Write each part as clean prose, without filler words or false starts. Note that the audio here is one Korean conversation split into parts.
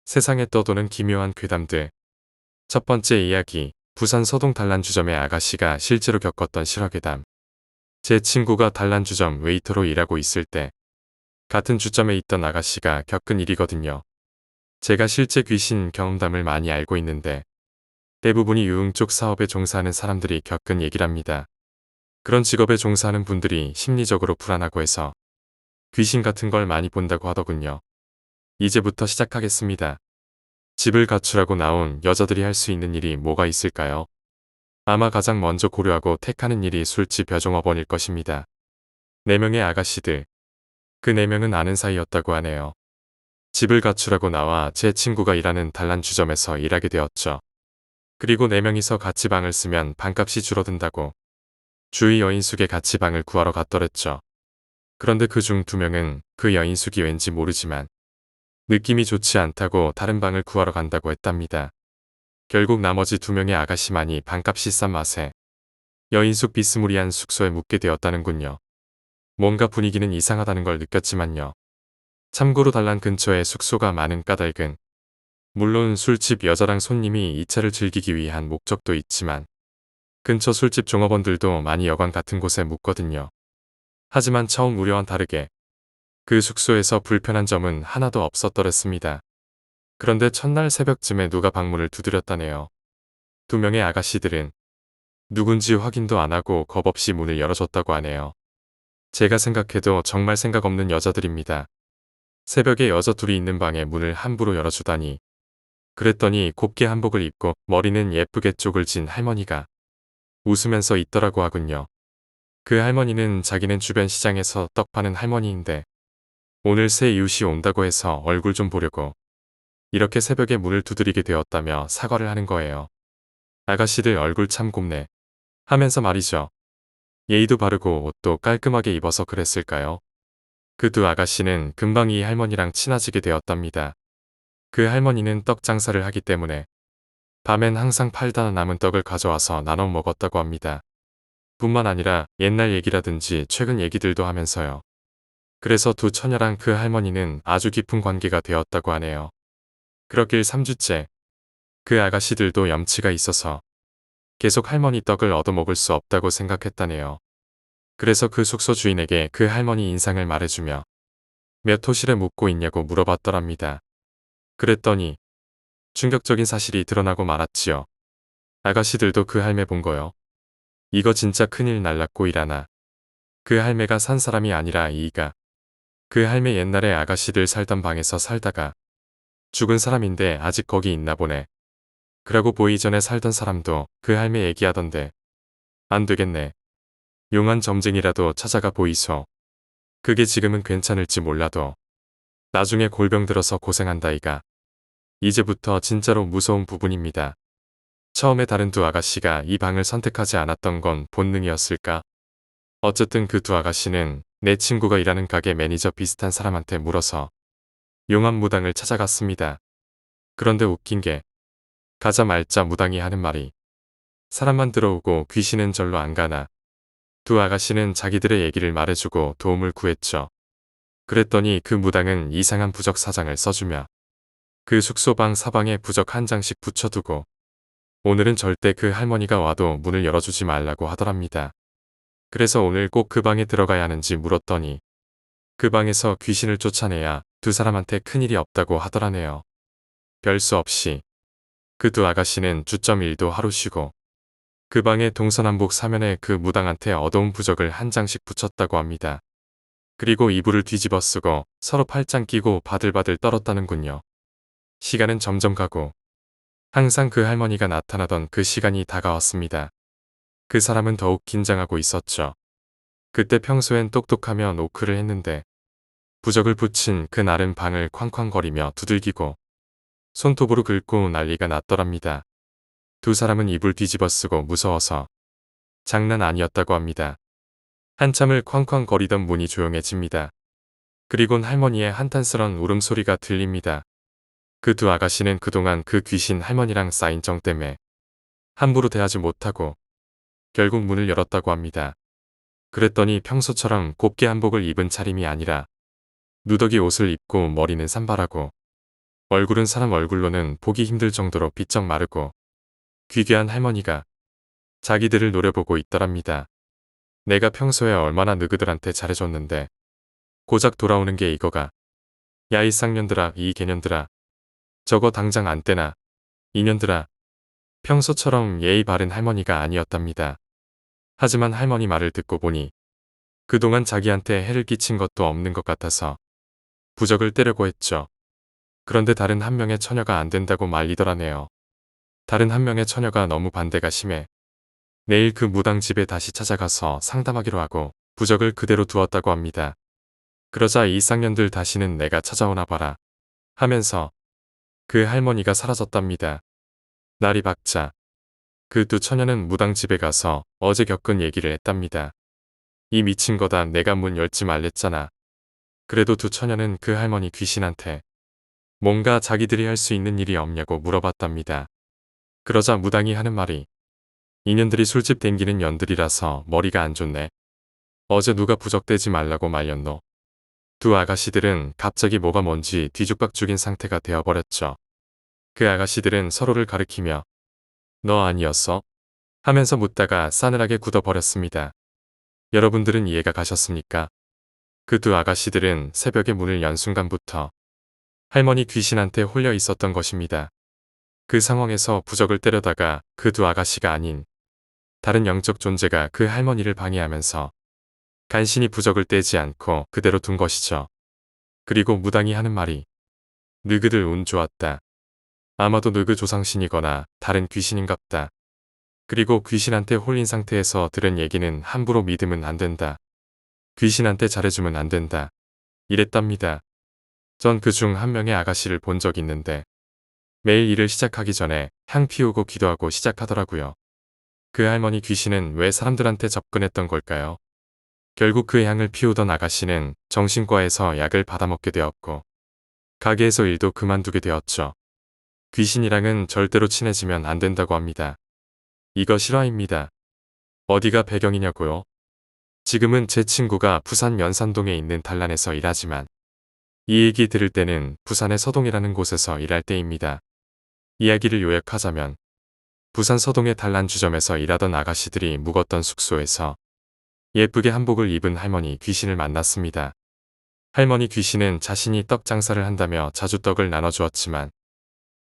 세상에 떠도는 기묘한 괴담들. 첫 번째 이야기, 부산 서동 단란주점의 아가씨가 실제로 겪었던 실화괴담. 제 친구가 단란주점 웨이터로 일하고 있을 때 같은 주점에 있던 아가씨가 겪은 일이거든요. 제가 실제 귀신 경험담을 많이 알고 있는데 대부분이 유흥 쪽 사업에 종사하는 사람들이 겪은 얘기랍니다. 그런 직업에 종사하는 분들이 심리적으로 불안하고 해서 귀신 같은 걸 많이 본다고 하더군요. 이제부터 시작하겠습니다. 집을 가출하고 나온 여자들이 할 수 있는 일이 뭐가 있을까요? 아마 가장 먼저 고려하고 택하는 일이 술집 여종업원일 것입니다. 4명의 아가씨들. 그 4명은 아는 사이였다고 하네요. 집을 가출하고 나와 제 친구가 일하는 단란주점에서 일하게 되었죠. 그리고 4명이서 같이 방을 쓰면 방값이 줄어든다고 주위 여인숙에 같이 방을 구하러 갔더랬죠. 그런데 그중 2명은 그 여인숙이 왠지 모르지만 느낌이 좋지 않다고 다른 방을 구하러 간다고 했답니다. 결국 나머지 2명의 아가씨만이 방값이 싼 맛에 여인숙 비스무리한 숙소에 묵게 되었다는군요. 뭔가 분위기는 이상하다는 걸 느꼈지만요. 참고로 단란 근처에 숙소가 많은 까닭은 물론 술집 여자랑 손님이 이 차를 즐기기 위한 목적도 있지만 근처 술집 종업원들도 많이 여관 같은 곳에 묵거든요. 하지만 처음 우려와는 다르게 그 숙소에서 불편한 점은 하나도 없었더랬습니다. 그런데 첫날 새벽쯤에 누가 방문을 두드렸다네요. 2명의 아가씨들은 누군지 확인도 안 하고 겁없이 문을 열어줬다고 하네요. 제가 생각해도 정말 생각 없는 여자들입니다. 새벽에 여자 둘이 있는 방에 문을 함부로 열어주다니. 그랬더니 곱게 한복을 입고 머리는 예쁘게 쪽을 진 할머니가 웃으면서 있더라고 하군요. 그 할머니는 자기는 주변 시장에서 떡 파는 할머니인데 오늘 새 이웃이 온다고 해서 얼굴 좀 보려고 이렇게 새벽에 문을 두드리게 되었다며 사과를 하는 거예요. 아가씨들 얼굴 참 곱네 하면서 말이죠. 예의도 바르고 옷도 깔끔하게 입어서 그랬을까요? 그 2 아가씨는 금방 이 할머니랑 친해지게 되었답니다. 그 할머니는 떡 장사를 하기 때문에 밤엔 항상 팔다 남은 떡을 가져와서 나눠 먹었다고 합니다. 뿐만 아니라 옛날 얘기라든지 최근 얘기들도 하면서요. 그래서 2 처녀랑 그 할머니는 아주 깊은 관계가 되었다고 하네요. 그렇길 3주째 그 아가씨들도 염치가 있어서 계속 할머니 떡을 얻어먹을 수 없다고 생각했다네요. 그래서 그 숙소 주인에게 그 할머니 인상을 말해주며 몇 호실에 묵고 있냐고 물어봤더랍니다. 그랬더니 충격적인 사실이 드러나고 말았지요. 아가씨들도 그 할매 본 거요. 이거 진짜 큰일 날랐고 일하나. 그 할매가 산 사람이 아니라 이가 그 할매 옛날에 아가씨들 살던 방에서 살다가 죽은 사람인데 아직 거기 있나 보네. 그러고 보이 전에 살던 사람도 그 할매 얘기하던데. 안 되겠네. 용한 점쟁이라도 찾아가 보이소. 그게 지금은 괜찮을지 몰라도 나중에 골병 들어서 고생한다 이가. 이제부터 진짜로 무서운 부분입니다. 처음에 다른 2 아가씨가 이 방을 선택하지 않았던 건 본능이었을까? 어쨌든 그 2 아가씨는 내 친구가 일하는 가게 매니저 비슷한 사람한테 물어서 용한 무당을 찾아갔습니다. 그런데 웃긴 게 가자 말자 무당이 하는 말이 사람만 들어오고 귀신은 절로 안 가나. 2 아가씨는 자기들의 얘기를 말해주고 도움을 구했죠. 그랬더니 그 무당은 이상한 부적 사장을 써주며 그 숙소방 사방에 부적 1장씩 붙여두고 오늘은 절대 그 할머니가 와도 문을 열어주지 말라고 하더랍니다. 그래서 오늘 꼭 그 방에 들어가야 하는지 물었더니 그 방에서 귀신을 쫓아내야 2 사람한테 큰일이 없다고 하더라네요. 별 수 없이 그 2 아가씨는 주점 일도 하루 쉬고 그 방에 동서남북 사면에 그 무당한테 얻어온 부적을 1장씩 붙였다고 합니다. 그리고 이불을 뒤집어 쓰고 서로 팔짱 끼고 바들바들 떨었다는군요. 시간은 점점 가고 항상 그 할머니가 나타나던 그 시간이 다가왔습니다. 그 사람은 더욱 긴장하고 있었죠. 그때 평소엔 똑똑하며 노크를 했는데 부적을 붙인 그날은 방을 쾅쾅거리며 두들기고 손톱으로 긁고 난리가 났더랍니다. 2 사람은 이불 뒤집어 쓰고 무서워서 장난 아니었다고 합니다. 한참을 쾅쾅거리던 문이 조용해집니다. 그리곤 할머니의 한탄스런 울음소리가 들립니다. 그 2 아가씨는 그동안 그 귀신 할머니랑 쌓인 정 때문에 함부로 대하지 못하고 결국 문을 열었다고 합니다. 그랬더니 평소처럼 곱게 한복을 입은 차림이 아니라 누더기 옷을 입고 머리는 산발하고 얼굴은 사람 얼굴로는 보기 힘들 정도로 비쩍 마르고 귀괴한 할머니가 자기들을 노려보고 있더랍니다. 내가 평소에 얼마나 너희들한테 잘해줬는데 고작 돌아오는 게 이거가. 야 이 쌍년들아, 이 개년들아. 저거 당장 안 떼나. 이년들아. 평소처럼 예의 바른 할머니가 아니었답니다. 하지만 할머니 말을 듣고 보니 그동안 자기한테 해를 끼친 것도 없는 것 같아서 부적을 떼려고 했죠. 그런데 다른 한 명의 처녀가 안 된다고 말리더라네요. 다른 한 명의 처녀가 너무 반대가 심해 내일 그 무당 집에 다시 찾아가서 상담하기로 하고 부적을 그대로 두었다고 합니다. 그러자 이 쌍년들 다시는 내가 찾아오나 봐라 하면서 그 할머니가 사라졌답니다. 날이 밝자 그 두 처녀는 무당 집에 가서 어제 겪은 얘기를 했답니다. 이 미친 거다, 내가 문 열지 말랬잖아. 그래도 두 처녀는 그 할머니 귀신한테 뭔가 자기들이 할 수 있는 일이 없냐고 물어봤답니다. 그러자 무당이 하는 말이 이년들이 술집 댕기는 년들이라서 머리가 안 좋네. 어제 누가 부적 떼지 말라고 말렸노. 두 아가씨들은 갑자기 뭐가 뭔지 뒤죽박 죽인 상태가 되어버렸죠. 그 아가씨들은 서로를 가리키며 너 아니었어? 하면서 묻다가 싸늘하게 굳어버렸습니다. 여러분들은 이해가 가셨습니까? 그 두 아가씨들은 새벽에 문을 연 순간부터 할머니 귀신한테 홀려 있었던 것입니다. 그 상황에서 부적을 때려다가 그 두 아가씨가 아닌 다른 영적 존재가 그 할머니를 방해하면서 간신히 부적을 떼지 않고 그대로 둔 것이죠. 그리고 무당이 하는 말이 너희들 운 좋았다. 아마도 너희 조상신이거나 다른 귀신인갑다. 그리고 귀신한테 홀린 상태에서 들은 얘기는 함부로 믿으면 안 된다. 귀신한테 잘해주면 안 된다. 이랬답니다. 전 그 중 한 명의 아가씨를 본 적 있는데 매일 일을 시작하기 전에 향 피우고 기도하고 시작하더라고요. 그 할머니 귀신은 왜 사람들한테 접근했던 걸까요? 결국 그 향을 피우던 아가씨는 정신과에서 약을 받아먹게 되었고 가게에서 일도 그만두게 되었죠. 귀신이랑은 절대로 친해지면 안 된다고 합니다. 이거 실화입니다. 어디가 배경이냐고요? 지금은 제 친구가 부산 연산동에 있는 단란에서 일하지만 이 얘기 들을 때는 부산의 서동이라는 곳에서 일할 때입니다. 이야기를 요약하자면 부산 서동의 단란 주점에서 일하던 아가씨들이 묵었던 숙소에서 예쁘게 한복을 입은 할머니 귀신을 만났습니다. 할머니 귀신은 자신이 떡 장사를 한다며 자주 떡을 나눠주었지만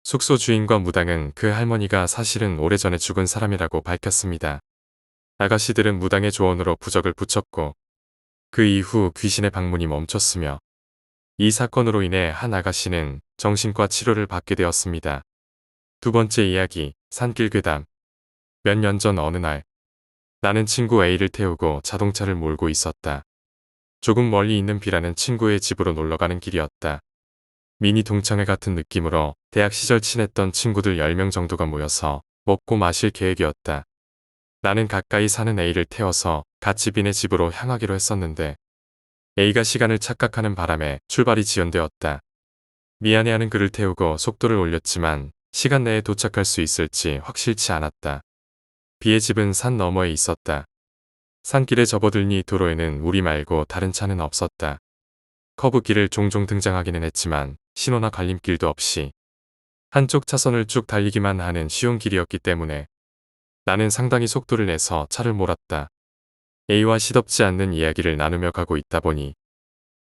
숙소 주인과 무당은 그 할머니가 사실은 오래전에 죽은 사람이라고 밝혔습니다. 아가씨들은 무당의 조언으로 부적을 붙였고 그 이후 귀신의 방문이 멈췄으며 이 사건으로 인해 한 아가씨는 정신과 치료를 받게 되었습니다. 두 번째 이야기, 산길 괴담. 몇 년 전 어느 날 나는 친구 A를 태우고 자동차를 몰고 있었다. 조금 멀리 있는 B라는 친구의 집으로 놀러가는 길이었다. 미니 동창회 같은 느낌으로 대학 시절 친했던 친구들 10명 정도가 모여서 먹고 마실 계획이었다. 나는 가까이 사는 A를 태워서 같이 B네 집으로 향하기로 했었는데 A가 시간을 착각하는 바람에 출발이 지연되었다. 미안해하는 그를 태우고 속도를 올렸지만 시간 내에 도착할 수 있을지 확실치 않았다. B의 집은 산 너머에 있었다. 산길에 접어들니 도로에는 우리 말고 다른 차는 없었다. 커브길을 종종 등장하기는 했지만 신호나 갈림길도 없이 한쪽 차선을 쭉 달리기만 하는 쉬운 길이었기 때문에 나는 상당히 속도를 내서 차를 몰았다. A와 시덥지 않는 이야기를 나누며 가고 있다 보니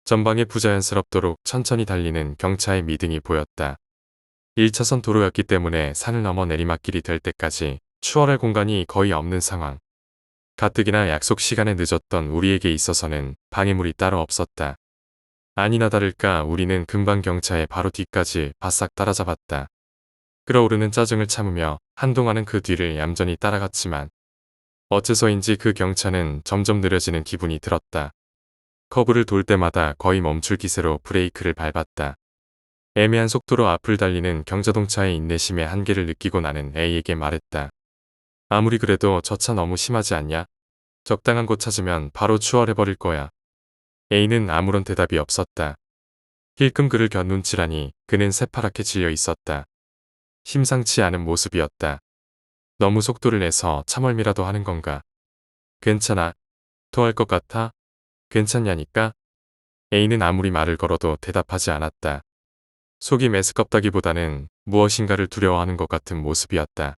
전방에 부자연스럽도록 천천히 달리는 경차의 미등이 보였다. 1차선 도로였기 때문에 산을 넘어 내리막길이 될 때까지 추월할 공간이 거의 없는 상황. 가뜩이나 약속 시간에 늦었던 우리에게 있어서는 방해물이 따로 없었다. 아니나 다를까 우리는 금방 경차의 바로 뒤까지 바싹 따라잡았다. 끓어오르는 짜증을 참으며 한동안은 그 뒤를 얌전히 따라갔지만 어째서인지 그 경차는 점점 느려지는 기분이 들었다. 커브를 돌 때마다 거의 멈출 기세로 브레이크를 밟았다. 애매한 속도로 앞을 달리는 경자동차의 인내심의 한계를 느끼고 나는 A에게 말했다. 아무리 그래도 저 차 너무 심하지 않냐? 적당한 곳 찾으면 바로 추월해버릴 거야. A는 아무런 대답이 없었다. 힐끔 그를 겨눈치라니 그는 새파랗게 질려 있었다. 심상치 않은 모습이었다. 너무 속도를 내서 차멀미라도 하는 건가? 괜찮아. 토할 것 같아? 괜찮냐니까? A는 아무리 말을 걸어도 대답하지 않았다. 속이 메스껍다기보다는 무엇인가를 두려워하는 것 같은 모습이었다.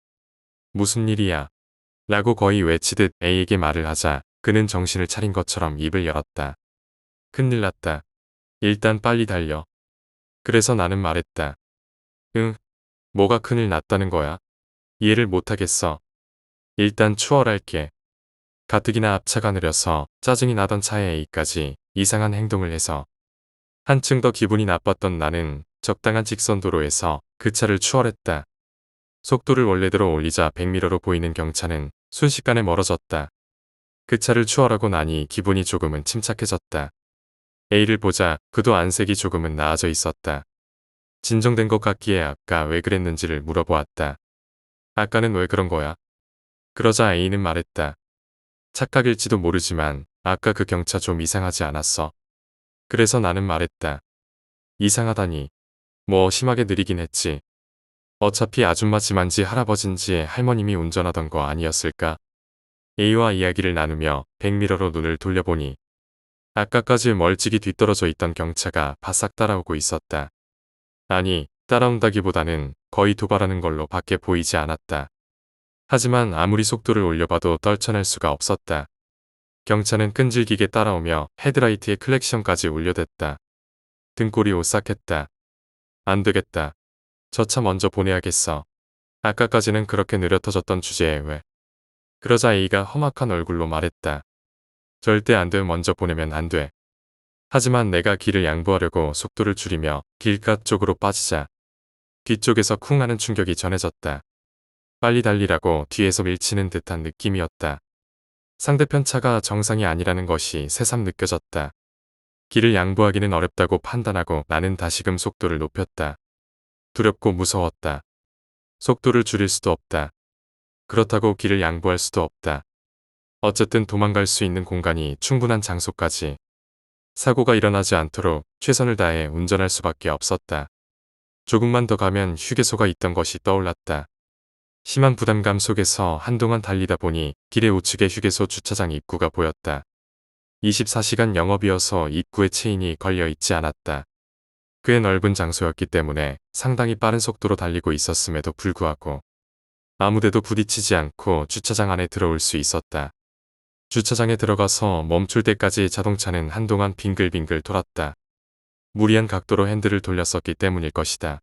무슨 일이야? 라고 거의 외치듯 A에게 말을 하자 그는 정신을 차린 것처럼 입을 열었다. 큰일 났다. 일단 빨리 달려. 그래서 나는 말했다. 응, 뭐가 큰일 났다는 거야? 이해를 못하겠어. 일단 추월할게. 가뜩이나 앞차가 느려서 짜증이 나던 차에 A까지 이상한 행동을 해서 한층 더 기분이 나빴던 나는 적당한 직선 도로에서 그 차를 추월했다. 속도를 원래대로 올리자 100m로 보이는 경차는 순식간에 멀어졌다. 그 차를 추월하고 나니 기분이 조금은 침착해졌다. A를 보자 그도 안색이 조금은 나아져 있었다. 진정된 것 같기에 아까 왜 그랬는지를 물어보았다. 아까는 왜 그런 거야? 그러자 A는 말했다. 착각일지도 모르지만 아까 그 경차 좀 이상하지 않았어. 그래서 나는 말했다. 이상하다니. 뭐 심하게 느리긴 했지. 어차피 아줌마지만지 할아버진지 할머님이 운전하던 거 아니었을까? A와 이야기를 나누며 100m로 눈을 돌려보니 아까까지 멀찍이 뒤떨어져 있던 경차가 바싹 따라오고 있었다. 아니, 따라온다기보다는 거의 도발하는 걸로 밖에 보이지 않았다. 하지만 아무리 속도를 올려봐도 떨쳐낼 수가 없었다. 경차는 끈질기게 따라오며 헤드라이트에 클렉션까지 울려댔다. 등골이 오싹했다. 안 되겠다. 저 차 먼저 보내야겠어. 아까까지는 그렇게 느려 터졌던 주제에 왜. 그러자 A가 험악한 얼굴로 말했다. 절대 안 돼. 먼저 보내면 안 돼. 하지만 내가 길을 양보하려고 속도를 줄이며 길가 쪽으로 빠지자 뒤쪽에서 쿵 하는 충격이 전해졌다. 빨리 달리라고 뒤에서 밀치는 듯한 느낌이었다. 상대편 차가 정상이 아니라는 것이 새삼 느껴졌다. 길을 양보하기는 어렵다고 판단하고 나는 다시금 속도를 높였다. 두렵고 무서웠다. 속도를 줄일 수도 없다. 그렇다고 길을 양보할 수도 없다. 어쨌든 도망갈 수 있는 공간이 충분한 장소까지. 사고가 일어나지 않도록 최선을 다해 운전할 수밖에 없었다. 조금만 더 가면 휴게소가 있던 것이 떠올랐다. 심한 부담감 속에서 한동안 달리다 보니 길의 우측에 휴게소 주차장 입구가 보였다. 24시간 영업이어서 입구에 체인이 걸려 있지 않았다. 꽤 넓은 장소였기 때문에 상당히 빠른 속도로 달리고 있었음에도 불구하고 아무데도 부딪히지 않고 주차장 안에 들어올 수 있었다. 주차장에 들어가서 멈출 때까지 자동차는 한동안 빙글빙글 돌았다. 무리한 각도로 핸들을 돌렸었기 때문일 것이다.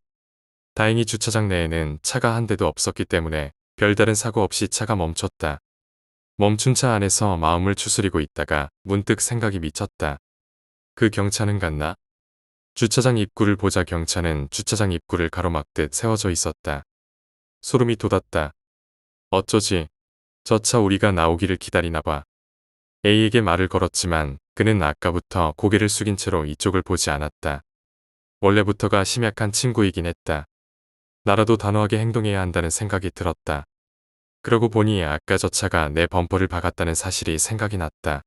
다행히 주차장 내에는 차가 한 대도 없었기 때문에 별다른 사고 없이 차가 멈췄다. 멈춘 차 안에서 마음을 추스리고 있다가 문득 생각이 미쳤다. 그 경차는 갔나? 주차장 입구를 보자 경차는 주차장 입구를 가로막듯 세워져 있었다. 소름이 돋았다. 어쩌지? 저 차 우리가 나오기를 기다리나 봐. A에게 말을 걸었지만 그는 아까부터 고개를 숙인 채로 이쪽을 보지 않았다. 원래부터가 심약한 친구이긴 했다. 나라도 단호하게 행동해야 한다는 생각이 들었다. 그러고 보니 아까 저 차가 내 범퍼를 박았다는 사실이 생각이 났다.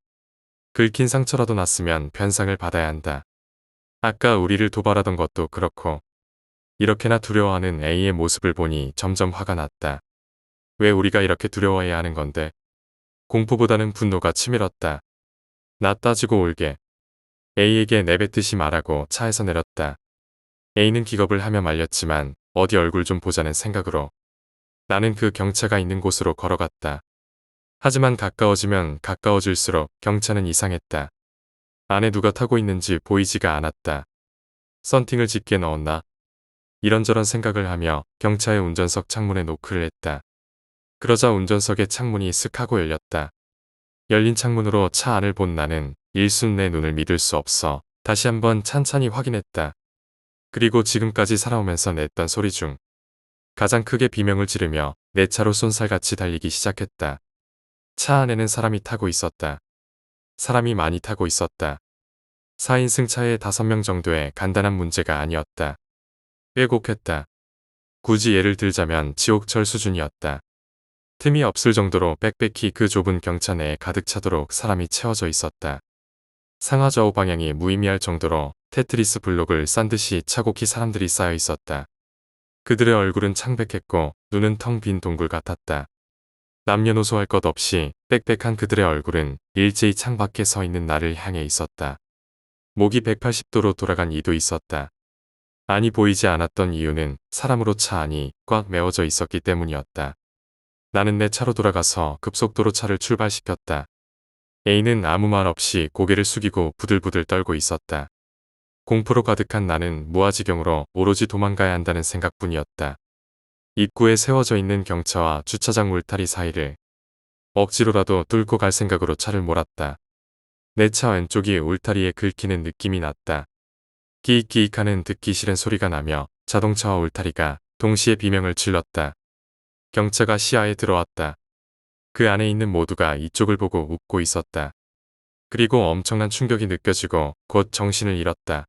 긁힌 상처라도 났으면 변상을 받아야 한다. 아까 우리를 도발하던 것도 그렇고 이렇게나 두려워하는 A의 모습을 보니 점점 화가 났다. 왜 우리가 이렇게 두려워해야 하는 건데? 공포보다는 분노가 치밀었다. 나 따지고 올게. A에게 내뱉듯이 말하고 차에서 내렸다. A는 기겁을 하며 말렸지만 어디 얼굴 좀 보자는 생각으로 나는 그 경차가 있는 곳으로 걸어갔다. 하지만 가까워지면 가까워질수록 경차는 이상했다. 안에 누가 타고 있는지 보이지가 않았다. 썬팅을 짙게 넣었나? 이런저런 생각을 하며 경차의 운전석 창문에 노크를 했다. 그러자 운전석의 창문이 슥 하고 열렸다. 열린 창문으로 차 안을 본 나는 일순 내 눈을 믿을 수 없어 다시 한번 찬찬히 확인했다. 그리고 지금까지 살아오면서 냈던 소리 중 가장 크게 비명을 지르며 내 차로 쏜살같이 달리기 시작했다. 차 안에는 사람이 타고 있었다. 사람이 많이 타고 있었다. 4인 승차에 5명 정도의 간단한 문제가 아니었다. 빼곡했다. 굳이 예를 들자면 지옥철 수준이었다. 틈이 없을 정도로 빽빽히 그 좁은 경차 내에 가득 차도록 사람이 채워져 있었다. 상하 좌우 방향이 무의미할 정도로 테트리스 블록을 싼 듯이 차곡히 사람들이 쌓여 있었다. 그들의 얼굴은 창백했고 눈은 텅 빈 동굴 같았다. 남녀노소 할 것 없이 빽빽한 그들의 얼굴은 일제히 창밖에 서 있는 나를 향해 있었다. 목이 180도로 돌아간 이도 있었다. 안이 보이지 않았던 이유는 사람으로 차 안이 꽉 메워져 있었기 때문이었다. 나는 내 차로 돌아가서 급속도로 차를 출발시켰다. A는 아무 말 없이 고개를 숙이고 부들부들 떨고 있었다. 공포로 가득한 나는 무아지경으로 오로지 도망가야 한다는 생각뿐이었다. 입구에 세워져 있는 경차와 주차장 울타리 사이를 억지로라도 뚫고 갈 생각으로 차를 몰았다. 내 차 왼쪽이 울타리에 긁히는 느낌이 났다. 끼익끼익하는 듣기 싫은 소리가 나며 자동차와 울타리가 동시에 비명을 질렀다. 경차가 시야에 들어왔다. 그 안에 있는 모두가 이쪽을 보고 웃고 있었다. 그리고 엄청난 충격이 느껴지고 곧 정신을 잃었다.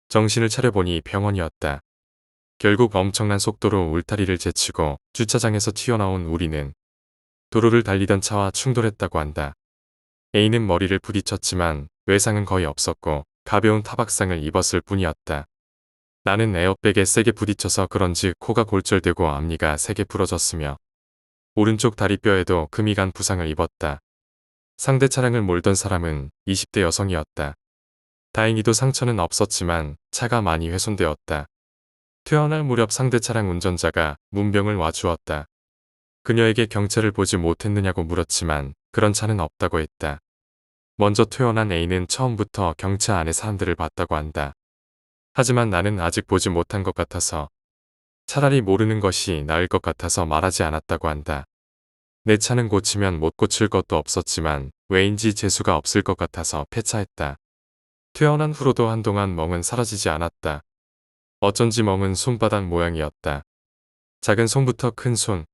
정신을 차려보니 병원이었다. 결국 엄청난 속도로 울타리를 제치고 주차장에서 튀어나온 우리는 도로를 달리던 차와 충돌했다고 한다. A는 머리를 부딪혔지만 외상은 거의 없었고 가벼운 타박상을 입었을 뿐이었다. 나는 에어백에 세게 부딪혀서 그런지 코가 골절되고 앞니가 3개 부러졌으며 오른쪽 다리뼈에도 금이 간 부상을 입었다. 상대 차량을 몰던 사람은 20대 여성이었다. 다행히도 상처는 없었지만 차가 많이 훼손되었다. 퇴원할 무렵 상대 차량 운전자가 문병을 와주었다. 그녀에게 경찰을 보지 못했느냐고 물었지만 그런 차는 없다고 했다. 먼저 퇴원한 A는 처음부터 경차 안에 사람들을 봤다고 한다. 하지만 나는 아직 보지 못한 것 같아서 차라리 모르는 것이 나을 것 같아서 말하지 않았다고 한다. 내 차는 고치면 못 고칠 것도 없었지만 왜인지 재수가 없을 것 같아서 폐차했다. 퇴원한 후로도 한동안 멍은 사라지지 않았다. 어쩐지 멍은 손바닥 모양이었다. 작은 손부터 큰 손.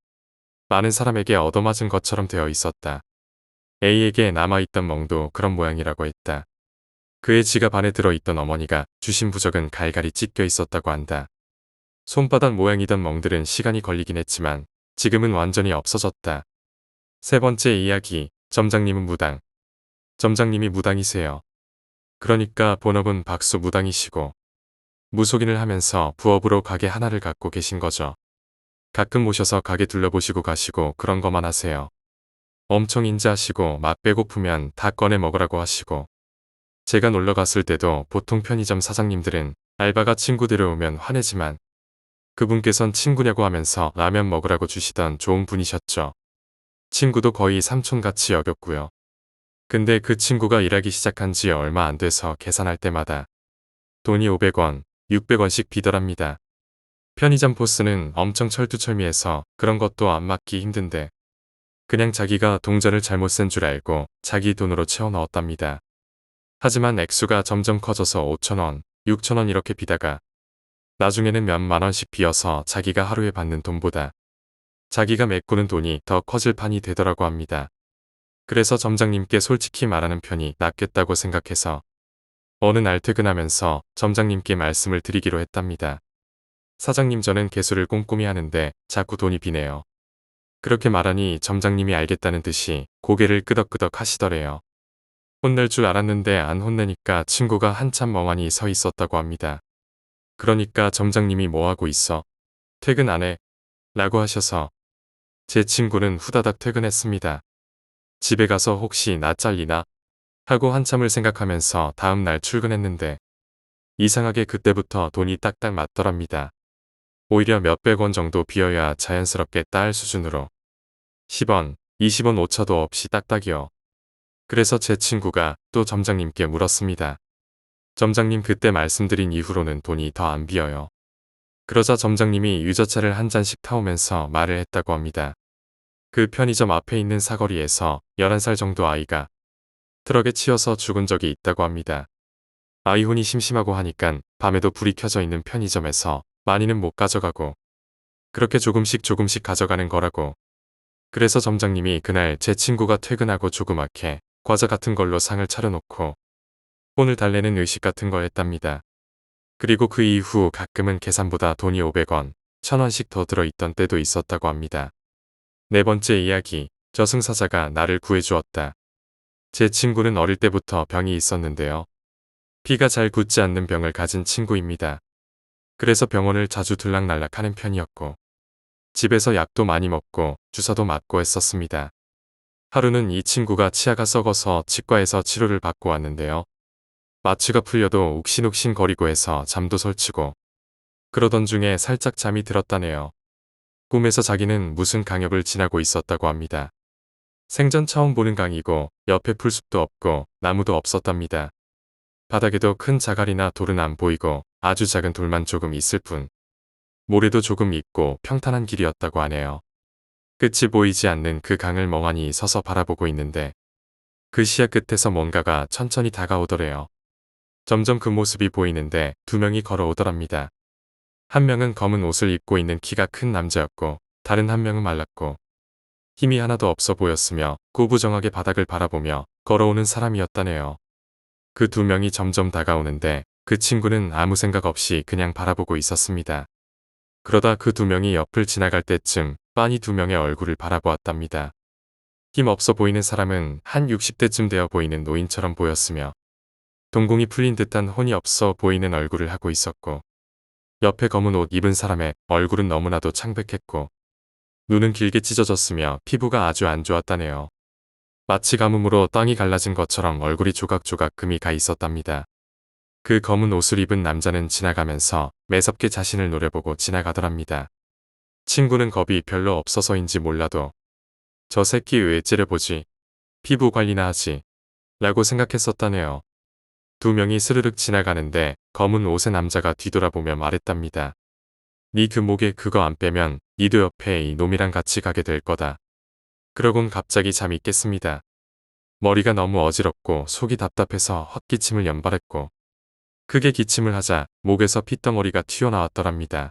많은 사람에게 얻어맞은 것처럼 되어 있었다. A에게 남아있던 멍도 그런 모양이라고 했다. 그의 지갑 안에 들어있던 어머니가 주신 부적은 갈갈이 찢겨 있었다고 한다. 손바닥 모양이던 멍들은 시간이 걸리긴 했지만 지금은 완전히 없어졌다. 세 번째 이야기, 점장님은 무당. 점장님이 무당이세요. 그러니까 본업은 박수 무당이시고 무속인을 하면서 부업으로 가게 하나를 갖고 계신 거죠. 가끔 모셔서 가게 둘러보시고 가시고 그런 거만 하세요. 엄청 인자하시고 맛 배고프면 다 꺼내 먹으라고 하시고 제가 놀러 갔을 때도 보통 편의점 사장님들은 알바가 친구 데려오면 화내지만 그분께선 친구냐고 하면서 라면 먹으라고 주시던 좋은 분이셨죠. 친구도 거의 삼촌같이 여겼고요. 근데 그 친구가 일하기 시작한 지 얼마 안 돼서 계산할 때마다 돈이 500원, 600원씩 비더랍니다. 편의점 보스는 엄청 철두철미해서 그런 것도 안 맡기 힘든데 그냥 자기가 동전을 잘못 센 줄 알고 자기 돈으로 채워 넣었답니다. 하지만 액수가 점점 커져서 5,000원, 6,000원 이렇게 비다가 나중에는 몇만 원씩 비어서 자기가 하루에 받는 돈보다 자기가 메꾸는 돈이 더 커질 판이 되더라고 합니다. 그래서 점장님께 솔직히 말하는 편이 낫겠다고 생각해서 어느 날 퇴근하면서 점장님께 말씀을 드리기로 했답니다. 사장님 저는 개수를 꼼꼼히 하는데 자꾸 돈이 비네요. 그렇게 말하니 점장님이 알겠다는 듯이 고개를 끄덕끄덕 하시더래요. 혼낼 줄 알았는데 안 혼내니까 친구가 한참 멍하니 서 있었다고 합니다. 그러니까 점장님이 뭐하고 있어? 퇴근 안 해? 라고 하셔서 제 친구는 후다닥 퇴근했습니다. 집에 가서 혹시 나 잘리나? 하고 한참을 생각하면서 다음 날 출근했는데 이상하게 그때부터 돈이 딱딱 맞더랍니다. 오히려 몇백 원 정도 비어야 자연스럽게 따할 수준으로 10원, 20원 오차도 없이 딱딱이요. 그래서 제 친구가 또 점장님께 물었습니다. 점장님 그때 말씀드린 이후로는 돈이 더 안 비어요. 그러자 점장님이 유자차를 한 잔씩 타오면서 말을 했다고 합니다. 그 편의점 앞에 있는 사거리에서 11살 정도 아이가 트럭에 치여서 죽은 적이 있다고 합니다. 아이 혼이 심심하고 하니깐 밤에도 불이 켜져 있는 편의점에서 많이는 못 가져가고 그렇게 조금씩 가져가는 거라고. 그래서 점장님이 그날 제 친구가 퇴근하고 조그맣게 과자 같은 걸로 상을 차려놓고 혼을 달래는 의식 같은 거 했답니다. 그리고 그 이후 가끔은 계산보다 돈이 500원, 1000원씩 더 들어있던 때도 있었다고 합니다. 네 번째 이야기, 저승사자가 나를 구해주었다. 제 친구는 어릴 때부터 병이 있었는데요. 피가 잘 굳지 않는 병을 가진 친구입니다. 그래서 병원을 자주 들락날락 하는 편이었고 집에서 약도 많이 먹고 주사도 맞고 했었습니다. 하루는 이 친구가 치아가 썩어서 치과에서 치료를 받고 왔는데요. 마취가 풀려도 욱신욱신 거리고 해서 잠도 설치고 그러던 중에 살짝 잠이 들었다네요. 꿈에서 자기는 무슨 강역을 지나고 있었다고 합니다. 생전 처음 보는 강이고 옆에 풀숲도 없고 나무도 없었답니다. 바닥에도 큰 자갈이나 돌은 안 보이고 아주 작은 돌만 조금 있을 뿐. 모래도 조금 있고 평탄한 길이었다고 하네요. 끝이 보이지 않는 그 강을 멍하니 서서 바라보고 있는데 그 시야 끝에서 뭔가가 천천히 다가오더래요. 점점 그 모습이 보이는데 두 명이 걸어오더랍니다. 한 명은 검은 옷을 입고 있는 키가 큰 남자였고 다른 한 명은 말랐고 힘이 하나도 없어 보였으며 구부정하게 바닥을 바라보며 걸어오는 사람이었다네요. 그 두 명이 점점 다가오는데 그 친구는 아무 생각 없이 그냥 바라보고 있었습니다. 그러다 그 두 명이 옆을 지나갈 때쯤 빤히 두 명의 얼굴을 바라보았답니다. 힘 없어 보이는 사람은 한 60대쯤 되어 보이는 노인처럼 보였으며 동공이 풀린 듯한 혼이 없어 보이는 얼굴을 하고 있었고 옆에 검은 옷 입은 사람의 얼굴은 너무나도 창백했고 눈은 길게 찢어졌으며 피부가 아주 안 좋았다네요. 마치 가뭄으로 땅이 갈라진 것처럼 얼굴이 조각조각 금이 가 있었답니다. 그 검은 옷을 입은 남자는 지나가면서 매섭게 자신을 노려보고 지나가더랍니다. 친구는 겁이 별로 없어서인지 몰라도 저 새끼 왜 째려보지? 피부 관리나 하지? 라고 생각했었다네요. 두 명이 스르륵 지나가는데 검은 옷의 남자가 뒤돌아보며 말했답니다. 네 그 목에 그거 안 빼면 니도 옆에 이 놈이랑 같이 가게 될 거다. 그러곤 갑자기 잠이 깼습니다. 머리가 너무 어지럽고 속이 답답해서 헛기침을 연발했고 크게 기침을 하자 목에서 핏덩어리가 튀어나왔더랍니다.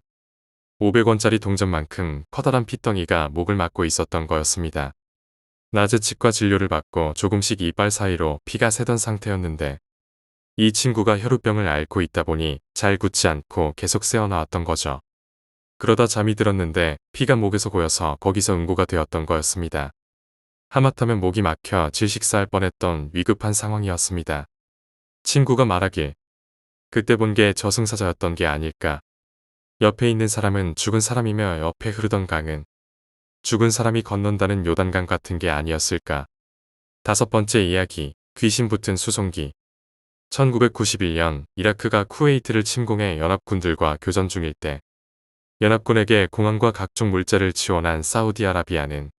500원짜리 동전만큼 커다란 핏덩이가 목을 막고 있었던 거였습니다. 낮에 치과 진료를 받고 조금씩 이빨 사이로 피가 새던 상태였는데 이 친구가 혈우병을 앓고 있다 보니 잘 굳지 않고 계속 새어나왔던 거죠. 그러다 잠이 들었는데 피가 목에서 고여서 거기서 응고가 되었던 거였습니다. 하마터면 목이 막혀 질식사할 뻔했던 위급한 상황이었습니다. 친구가 말하길 그때 본 게 저승사자였던 게 아닐까. 옆에 있는 사람은 죽은 사람이며 옆에 흐르던 강은 죽은 사람이 건넌다는 요단강 같은 게 아니었을까. 다섯 번째 이야기, 귀신 붙은 수송기. 1991년 이라크가 쿠웨이트를 침공해 연합군들과 교전 중일 때 연합군에게 공항과 각종 물자를 지원한 사우디아라비아는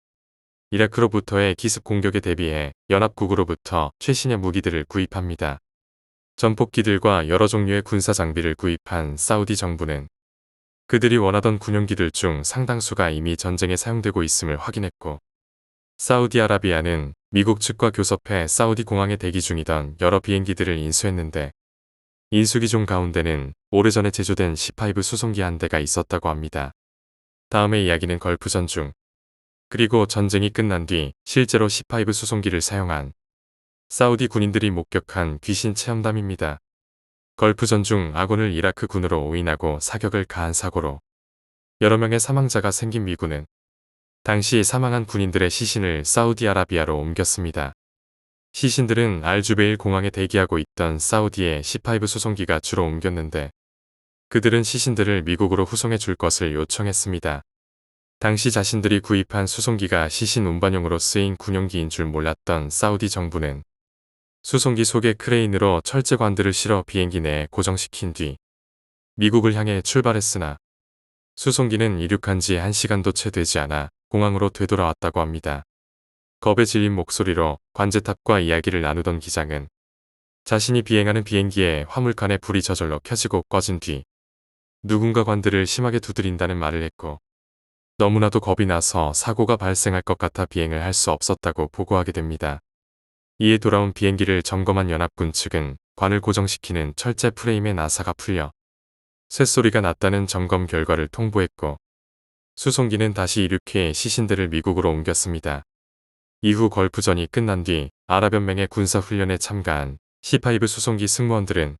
이라크로부터의 기습 공격에 대비해 연합국으로부터 최신의 무기들을 구입합니다. 전폭기들과 여러 종류의 군사 장비를 구입한 사우디 정부는 그들이 원하던 군용기들 중 상당수가 이미 전쟁에 사용되고 있음을 확인했고 사우디아라비아는 미국 측과 교섭해 사우디 공항에 대기 중이던 여러 비행기들을 인수했는데 인수기 중 가운데는 오래전에 제조된 C5 수송기 한 대가 있었다고 합니다. 다음의 이야기는 걸프전 중 그리고 전쟁이 끝난 뒤 실제로 C5 수송기를 사용한 사우디 군인들이 목격한 귀신 체험담입니다. 걸프전 중 아군을 이라크 군으로 오인하고 사격을 가한 사고로 여러 명의 사망자가 생긴 미군은 당시 사망한 군인들의 시신을 사우디아라비아로 옮겼습니다. 시신들은 알주베일 공항에 대기하고 있던 사우디의 C5 수송기가 주로 옮겼는데 그들은 시신들을 미국으로 후송해 줄 것을 요청했습니다. 당시 자신들이 구입한 수송기가 시신 운반용으로 쓰인 군용기인 줄 몰랐던 사우디 정부는 수송기 속에 크레인으로 철제관들을 실어 비행기 내에 고정시킨 뒤 미국을 향해 출발했으나 수송기는 이륙한 지 1시간도 채 되지 않아 공항으로 되돌아왔다고 합니다. 겁에 질린 목소리로 관제탑과 이야기를 나누던 기장은 자신이 비행하는 비행기에 화물칸에 불이 저절로 켜지고 꺼진 뒤 누군가 관들을 심하게 두드린다는 말을 했고 너무나도 겁이 나서 사고가 발생할 것 같아 비행을 할 수 없었다고 보고하게 됩니다. 이에 돌아온 비행기를 점검한 연합군 측은 관을 고정시키는 철제 프레임의 나사가 풀려 쇳소리가 났다는 점검 결과를 통보했고 수송기는 다시 이륙해 시신들을 미국으로 옮겼습니다. 이후 걸프전이 끝난 뒤 아랍연맹의 군사훈련에 참가한 C5 수송기 승무원들은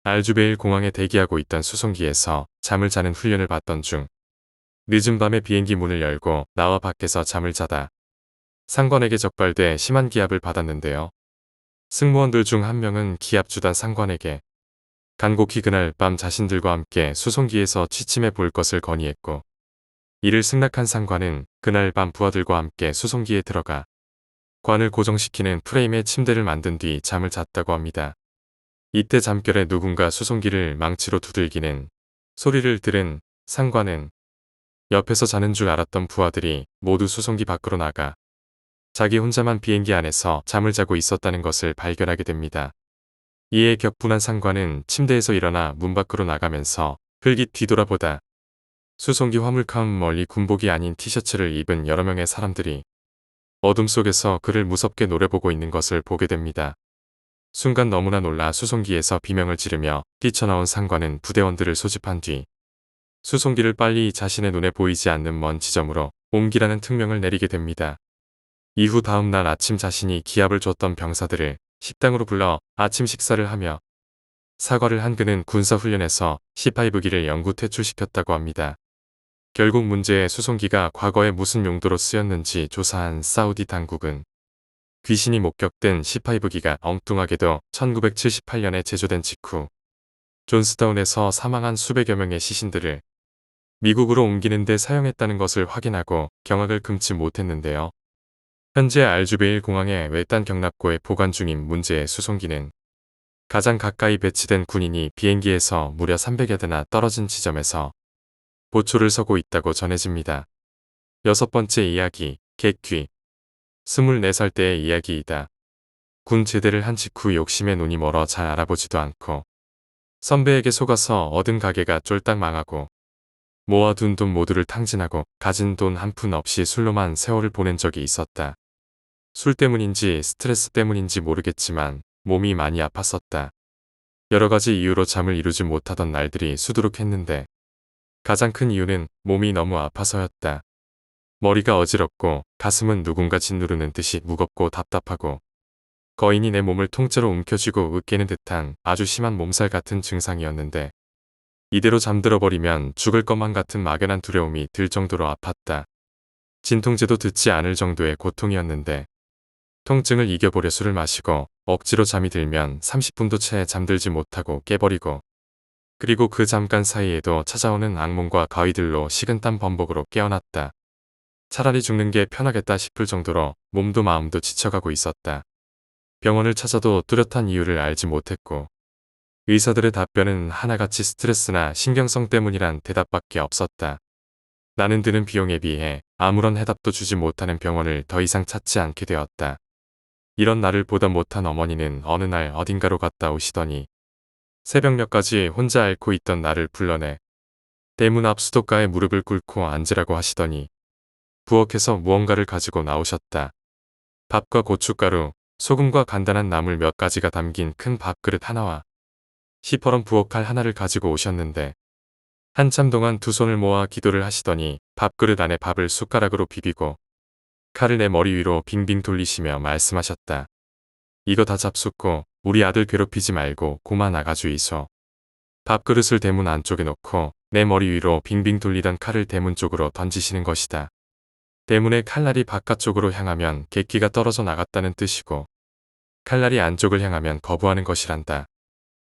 알주베일 공항에 대기하고 있던 수송기에서 잠을 자는 훈련을 받던 중 늦은 밤에 비행기 문을 열고 나와 밖에서 잠을 자다 상관에게 적발돼 심한 기압을 받았는데요. 승무원들 중 한 명은 기압주단 상관에게 간곡히 그날 밤 자신들과 함께 수송기에서 취침해 볼 것을 건의했고 이를 승낙한 상관은 그날 밤 부하들과 함께 수송기에 들어가 관을 고정시키는 프레임에 침대를 만든 뒤 잠을 잤다고 합니다. 이때 잠결에 누군가 수송기를 망치로 두들기는 소리를 들은 상관은 옆에서 자는 줄 알았던 부하들이 모두 수송기 밖으로 나가 자기 혼자만 비행기 안에서 잠을 자고 있었다는 것을 발견하게 됩니다. 이에 격분한 상관은 침대에서 일어나 문 밖으로 나가면서 흘깃 뒤돌아보다 수송기 화물칸 멀리 군복이 아닌 티셔츠를 입은 여러 명의 사람들이 어둠 속에서 그를 무섭게 노려보고 있는 것을 보게 됩니다. 순간 너무나 놀라 수송기에서 비명을 지르며 뛰쳐나온 상관은 부대원들을 소집한 뒤 수송기를 빨리 자신의 눈에 보이지 않는 먼 지점으로 옮기라는 특명을 내리게 됩니다. 이후 다음 날 아침 자신이 기합을 줬던 병사들을 식당으로 불러 아침 식사를 하며 사과를 한 그는 군사훈련에서 C5기를 영구 퇴출시켰다고 합니다. 결국 문제의 수송기가 과거에 무슨 용도로 쓰였는지 조사한 사우디 당국은 귀신이 목격된 C5기가 엉뚱하게도 1978년에 제조된 직후 존스타운에서 사망한 수백여 명의 시신들을 미국으로 옮기는 데 사용했다는 것을 확인하고 경악을 금치 못했는데요. 현재 알주베일 공항의 외딴 경납고에 보관 중인 문제의 수송기는 가장 가까이 배치된 군인이 비행기에서 무려 300여 대나 떨어진 지점에서 보초를 서고 있다고 전해집니다. 여섯 번째 이야기, 객귀. 24살 때의 이야기이다. 군 제대를 한 직후 욕심에 눈이 멀어 잘 알아보지도 않고 선배에게 속아서 얻은 가게가 쫄딱 망하고 모아둔 돈 모두를 탕진하고 가진 돈 한 푼 없이 술로만 세월을 보낸 적이 있었다. 술 때문인지 스트레스 때문인지 모르겠지만 몸이 많이 아팠었다. 여러 가지 이유로 잠을 이루지 못하던 날들이 수두룩했는데 가장 큰 이유는 몸이 너무 아파서였다. 머리가 어지럽고 가슴은 누군가 짓누르는 듯이 무겁고 답답하고 거인이 내 몸을 통째로 움켜쥐고 으깨는 듯한 아주 심한 몸살 같은 증상이었는데 이대로 잠들어버리면 죽을 것만 같은 막연한 두려움이 들 정도로 아팠다. 진통제도 듣지 않을 정도의 고통이었는데 통증을 이겨보려 술을 마시고 억지로 잠이 들면 30분도 채 잠들지 못하고 깨버리고 그리고 그 잠깐 사이에도 찾아오는 악몽과 가위들로 식은땀 범벅으로 깨어났다. 차라리 죽는 게 편하겠다 싶을 정도로 몸도 마음도 지쳐가고 있었다. 병원을 찾아도 뚜렷한 이유를 알지 못했고 의사들의 답변은 하나같이 스트레스나 신경성 때문이란 대답밖에 없었다. 나는 드는 비용에 비해 아무런 해답도 주지 못하는 병원을 더 이상 찾지 않게 되었다. 이런 나를 보다 못한 어머니는 어느 날 어딘가로 갔다 오시더니 새벽녘까지 혼자 앓고 있던 나를 불러내 대문 앞 수도가에 무릎을 꿇고 앉으라고 하시더니 부엌에서 무언가를 가지고 나오셨다. 밥과 고춧가루, 소금과 간단한 나물 몇 가지가 담긴 큰 밥그릇 하나와 시퍼런 부엌칼 하나를 가지고 오셨는데 한참 동안 두 손을 모아 기도를 하시더니 밥그릇 안에 밥을 숟가락으로 비비고 칼을 내 머리 위로 빙빙 돌리시며 말씀하셨다. 이거 다 잡숫고 우리 아들 괴롭히지 말고 고마 나가주이소. 밥그릇을 대문 안쪽에 놓고 내 머리 위로 빙빙 돌리던 칼을 대문 쪽으로 던지시는 것이다. 대문의 칼날이 바깥쪽으로 향하면 객기가 떨어져 나갔다는 뜻이고 칼날이 안쪽을 향하면 거부하는 것이란다.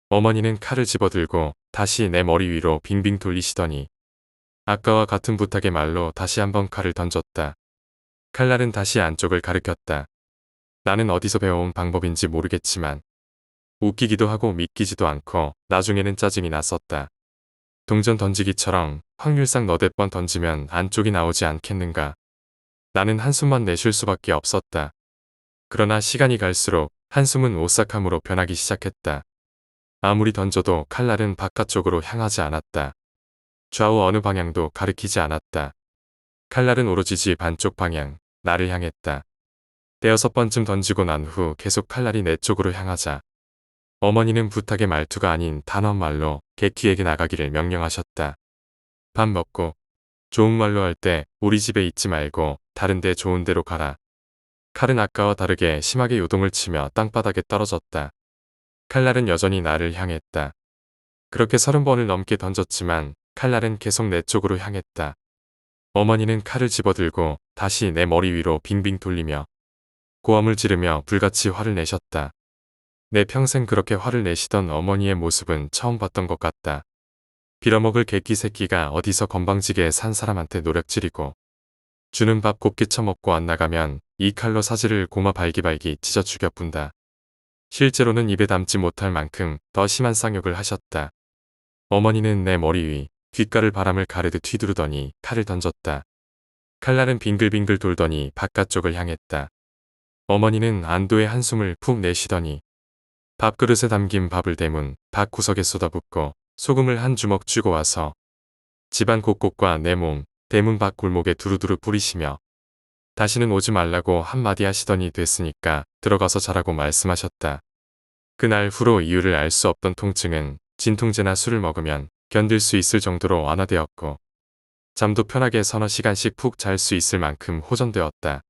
어머니는 칼을 집어들고 다시 내 머리 위로 빙빙 돌리시더니 아까와 같은 부탁의 말로 다시 한번 칼을 던졌다. 칼날은 다시 안쪽을 가리켰다. 나는 어디서 배워온 방법인지 모르겠지만 웃기기도 하고 믿기지도 않고 나중에는 짜증이 났었다. 동전 던지기처럼 확률상 너댓 번 던지면 안쪽이 나오지 않겠는가. 나는 한숨만 내쉴 수밖에 없었다. 그러나 시간이 갈수록 한숨은 오싹함으로 변하기 시작했다. 아무리 던져도 칼날은 바깥쪽으로 향하지 않았다. 좌우 어느 방향도 가리키지 않았다. 칼날은 오로지 집 반쪽 방향, 나를 향했다. 대여섯 번쯤 던지고 난 후 계속 칼날이 내 쪽으로 향하자 어머니는 부탁의 말투가 아닌 단언 말로 객기에게 나가기를 명령하셨다. 밥 먹고 좋은 말로 할 때 우리 집에 있지 말고 다른 데 좋은 데로 가라. 칼은 아까와 다르게 심하게 요동을 치며 땅바닥에 떨어졌다. 칼날은 여전히 나를 향했다. 그렇게 30번을 넘게 던졌지만 칼날은 계속 내 쪽으로 향했다. 어머니는 칼을 집어들고 다시 내 머리 위로 빙빙 돌리며 고함을 지르며 불같이 화를 내셨다. 내 평생 그렇게 화를 내시던 어머니의 모습은 처음 봤던 것 같다. 빌어먹을 개끼 새끼가 어디서 건방지게 산 사람한테 노력질이고 주는 밥 곱게 처먹고 안 나가면 이 칼로 사지를 고마 발기발기 찢어 죽여 뿐다. 실제로는 입에 담지 못할 만큼 더 심한 쌍욕을 하셨다. 어머니는 내 머리 위 귓가를 바람을 가르듯 휘두르더니 칼을 던졌다. 칼날은 빙글빙글 돌더니 바깥쪽을 향했다. 어머니는 안도의 한숨을 푹 내쉬더니 밥그릇에 담긴 밥을 대문 밥 구석에 쏟아붓고 소금을 한 주먹 쥐고 와서 집안 곳곳과 내 몸 대문 밖 골목에 두루두루 뿌리시며 다시는 오지 말라고 한마디 하시더니 됐으니까 들어가서 자라고 말씀하셨다. 그날 후로 이유를 알 수 없던 통증은 진통제나 술을 먹으면 견딜 수 있을 정도로 완화되었고 잠도 편하게 서너 시간씩 푹 잘 수 있을 만큼 호전되었다.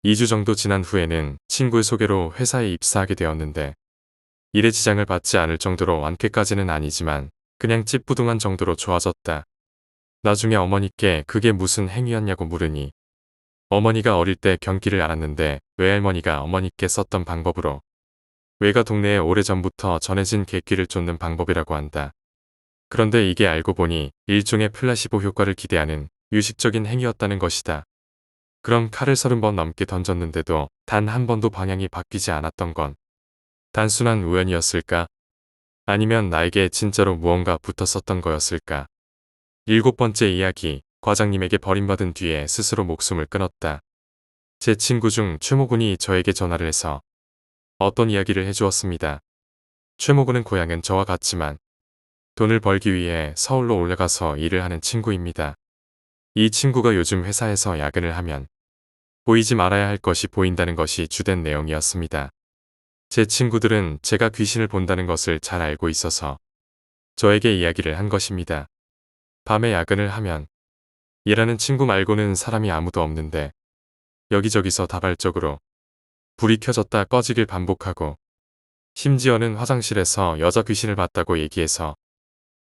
2주 정도 지난 후에는 친구의 소개로 회사에 입사하게 되었는데 일에 지장을 받지 않을 정도로 완쾌까지는 아니지만 그냥 찌뿌둥한 정도로 좋아졌다. 나중에 어머니께 그게 무슨 행위였냐고 물으니 어머니가 어릴 때 경기를 앓았는데 외할머니가 어머니께 썼던 방법으로 외가 동네에 오래전부터 전해진 객기를 쫓는 방법이라고 한다. 그런데 이게 알고 보니 일종의 플라시보 효과를 기대하는 유식적인 행위였다는 것이다. 그럼 칼을 30번 넘게 던졌는데도 단 한 번도 방향이 바뀌지 않았던 건 단순한 우연이었을까? 아니면 나에게 진짜로 무언가 붙었었던 거였을까? 7번째 이야기, 과장님에게 버림받은 뒤에 스스로 목숨을 끊었다. 제 친구 중 최모군이 저에게 전화를 해서 어떤 이야기를 해주었습니다. 최모군은 고향은 저와 같지만 돈을 벌기 위해 서울로 올라가서 일을 하는 친구입니다. 이 친구가 요즘 회사에서 야근을 하면 보이지 말아야 할 것이 보인다는 것이 주된 내용이었습니다. 제 친구들은 제가 귀신을 본다는 것을 잘 알고 있어서 저에게 이야기를 한 것입니다. 밤에 야근을 하면 일하는 친구 말고는 사람이 아무도 없는데 여기저기서 다발적으로 불이 켜졌다 꺼지길 반복하고 심지어는 화장실에서 여자 귀신을 봤다고 얘기해서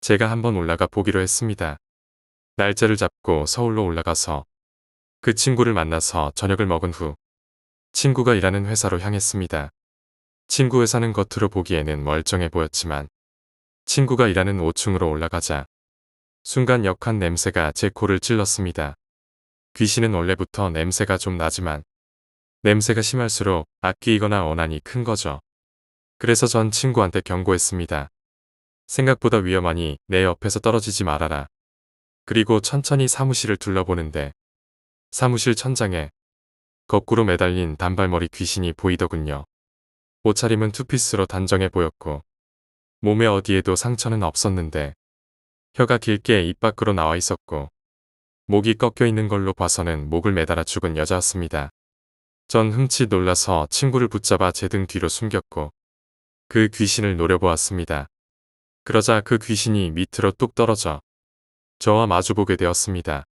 제가 한번 올라가 보기로 했습니다. 날짜를 잡고 서울로 올라가서 그 친구를 만나서 저녁을 먹은 후 친구가 일하는 회사로 향했습니다. 친구 회사는 겉으로 보기에는 멀쩡해 보였지만 친구가 일하는 5층으로 올라가자 순간 역한 냄새가 제 코를 찔렀습니다. 귀신은 원래부터 냄새가 좀 나지만 냄새가 심할수록 악귀이거나 원한이 큰 거죠. 그래서 전 친구한테 경고했습니다. 생각보다 위험하니 내 옆에서 떨어지지 말아라. 그리고 천천히 사무실을 둘러보는데 사무실 천장에 거꾸로 매달린 단발머리 귀신이 보이더군요. 옷차림은 투피스로 단정해 보였고 몸에 어디에도 상처는 없었는데 혀가 길게 입 밖으로 나와 있었고 목이 꺾여 있는 걸로 봐서는 목을 매달아 죽은 여자였습니다. 전 흠칫 놀라서 친구를 붙잡아 제 등 뒤로 숨겼고 그 귀신을 노려보았습니다. 그러자 그 귀신이 밑으로 뚝 떨어져 저와 마주보게 되었습니다.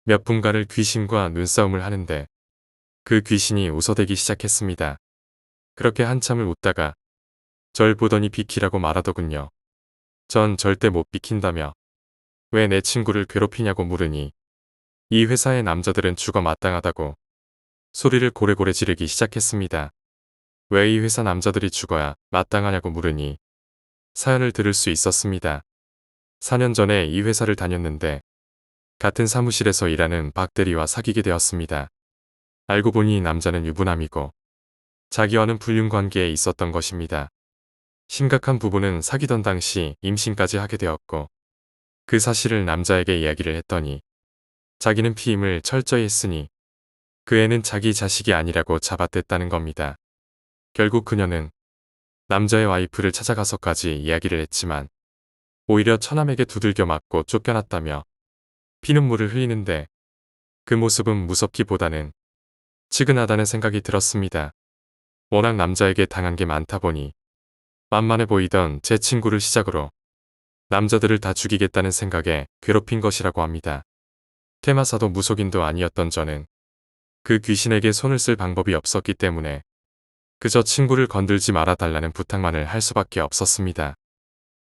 몇 분간을 귀신과 눈싸움을 하는데 그 귀신이 웃어대기 시작했습니다. 그렇게 한참을 웃다가 절 보더니 비키라고 말하더군요. 전 절대 못 비킨다며 왜 내 친구를 괴롭히냐고 물으니 이 회사의 남자들은 죽어 마땅하다고 소리를 고래고래 지르기 시작했습니다. 왜 이 회사 남자들이 죽어야 마땅하냐고 물으니 사연을 들을 수 있었습니다. 4년 전에 이 회사를 다녔는데 같은 사무실에서 일하는 박 대리와 사귀게 되었습니다. 알고 보니 남자는 유부남이고 자기와는 불륜 관계에 있었던 것입니다. 심각한 부분은 사귀던 당시 임신까지 하게 되었고 그 사실을 남자에게 이야기를 했더니 자기는 피임을 철저히 했으니 그 애는 자기 자식이 아니라고 잡아댔다는 겁니다. 결국 그녀는 남자의 와이프를 찾아가서까지 이야기를 했지만 오히려 처남에게 두들겨 맞고 쫓겨났다며 피눈물을 흘리는데 그 모습은 무섭기보다는 측은하다는 생각이 들었습니다. 워낙 남자에게 당한 게 많다 보니 만만해 보이던 제 친구를 시작으로 남자들을 다 죽이겠다는 생각에 괴롭힌 것이라고 합니다. 퇴마사도 무속인도 아니었던 저는 그 귀신에게 손을 쓸 방법이 없었기 때문에 그저 친구를 건들지 말아달라는 부탁만을 할 수밖에 없었습니다.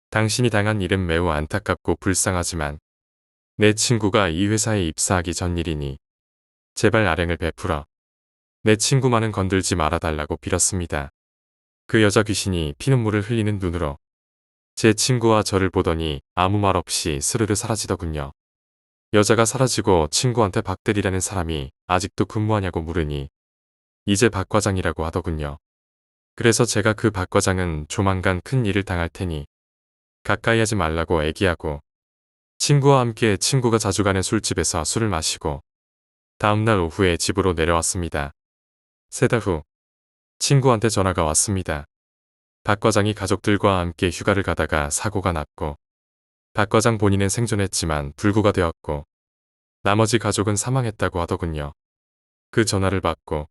당신이 당한 일은 매우 안타깝고 불쌍하지만 내 친구가 이 회사에 입사하기 전 일이니 제발 아량을 베풀어 내 친구만은 건들지 말아달라고 빌었습니다. 그 여자 귀신이 피눈물을 흘리는 눈으로 제 친구와 저를 보더니 아무 말 없이 스르르 사라지더군요. 여자가 사라지고 친구한테 박대리라는 사람이 아직도 근무하냐고 물으니 이제 박 과장이라고 하더군요. 그래서 제가 그 박 과장은 조만간 큰 일을 당할 테니 가까이 하지 말라고 애기하고 친구와 함께 친구가 자주 가는 술집에서 술을 마시고 다음날 오후에 집으로 내려왔습니다. 3달 후 친구한테 전화가 왔습니다. 박 과장이 가족들과 함께 휴가를 가다가 사고가 났고 박 과장 본인은 생존했지만 불구가 되었고 나머지 가족은 사망했다고 하더군요. 그 전화를 받고